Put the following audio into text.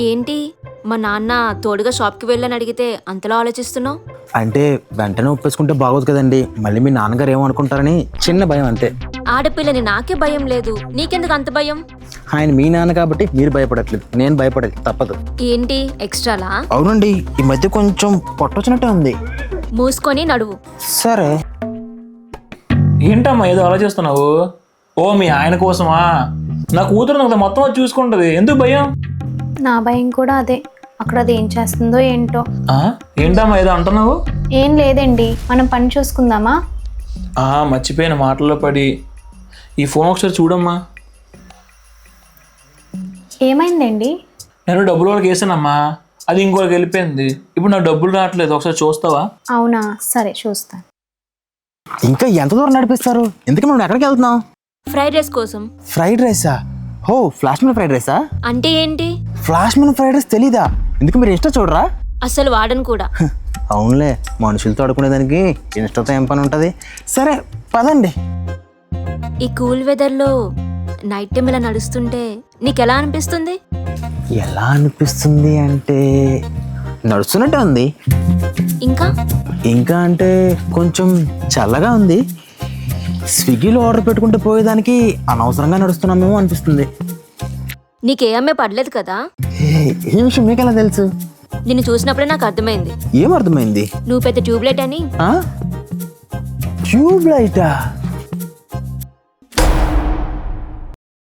ఏంటి మా నాన్న తోడుగా షాప్కి వెళ్ళని అడిగితే అంతలా ఆలోచిస్తున్నావు? అంటే వెంటనే ఒప్పేసుకుంటే బాగోదు కదండి, మళ్ళీ మీ నాన్నగారు ఏమనుకుంటారని చిన్న భయం అంతే. ఆడపిల్లని నాకే భయం లేదు, నీకెందుకు అంత భయం? ఆయన మీ నాన్న కాబట్టి మీరు భయపడట్లేదు, నేను భయపడేది తప్పదు. ఏంటి ఎక్స్ట్రాలా? అవునండి, ఈ మధ్య కొంచెం పొట్టొచ్చినట్టే ఉంది. మూసుకొని నడువు. సరే. ఏంటమ్మా ఏదో ఆలోచిస్తున్నావు? ఓ మీ ఆయన కోసమా? నా కూతురు నాకు మొత్తం అది చూసుకుంటది, ఎందుకు భయం? నా భయం కూడా అదే, అక్కడ అది ఏం చేస్తుందో ఏంటో. ఏంటమ్మా ఏదో అంటున్నావు? ఏం లేదండి, మనం పని చూసుకుందామా? మర్చిపోయిన మాటల్లో పడి. ఈ ఫోన్ ఒకసారి చూడమ్మా. ఏమైందండి? నేను డబ్బులు వాళ్ళకి వేసానమ్మా, అది ఇంకోరికి వెళ్ళిపోయింది. ఇప్పుడు నాకు డబ్బులు రావట్లేదు, ఒకసారి చూస్తావా? అవునా, సరే చూస్తాను. ఇంకా ఎంత దూరం నడిపిస్తారు? ఎందుకు మనం ఎక్కడికి వెళ్తున్నాం? ఫ్రైడ్ రైస్ కోసం. ఫ్రైడ్ రైసా? హో, ఫ్లాష్ మిల్ ఫ్రైడ్ రైసా? అంటే ఏంటి? ఫ్లాష్ మిల్ ఫ్రైడ్ రైస్ తెలీదా? ఎందుకు మీరు ఇష్టం చూడరా? అసలు వాడను కూడా. అవునులే, మనుషులతో ఆడుకునేదానికి ఇన్స్టాతో ఏం పని ఉంటుంది. సరే పదండి. ఈ కూల్ వెదర్లో నైట్ టైం ఇలా నడుస్తుంటే నీకెలా అనిపిస్తుంది? ఎలా అనిపిస్తుంది అంటే నడుస్తున్నట్టే ఉంది. ఇంకా అంటే కొంచెం చల్లగా ఉంది. స్విగ్గీలో ఆర్డర్ పెట్టుకుంటే పోయేదానికి అనవసరంగా నడుస్తున్నామేమో అనిపిస్తుంది. నీకేమే పడలేదు కదా? ఈ విషయం మీకు ఎలా తెలుసు? నిన్ను చూసినప్పుడే నాకు అర్థమైంది. ఏం అర్థమైంది? నువ్వు పెద్ద ట్యూబ్లైట్ అని. ట్యూబ్ లైటా?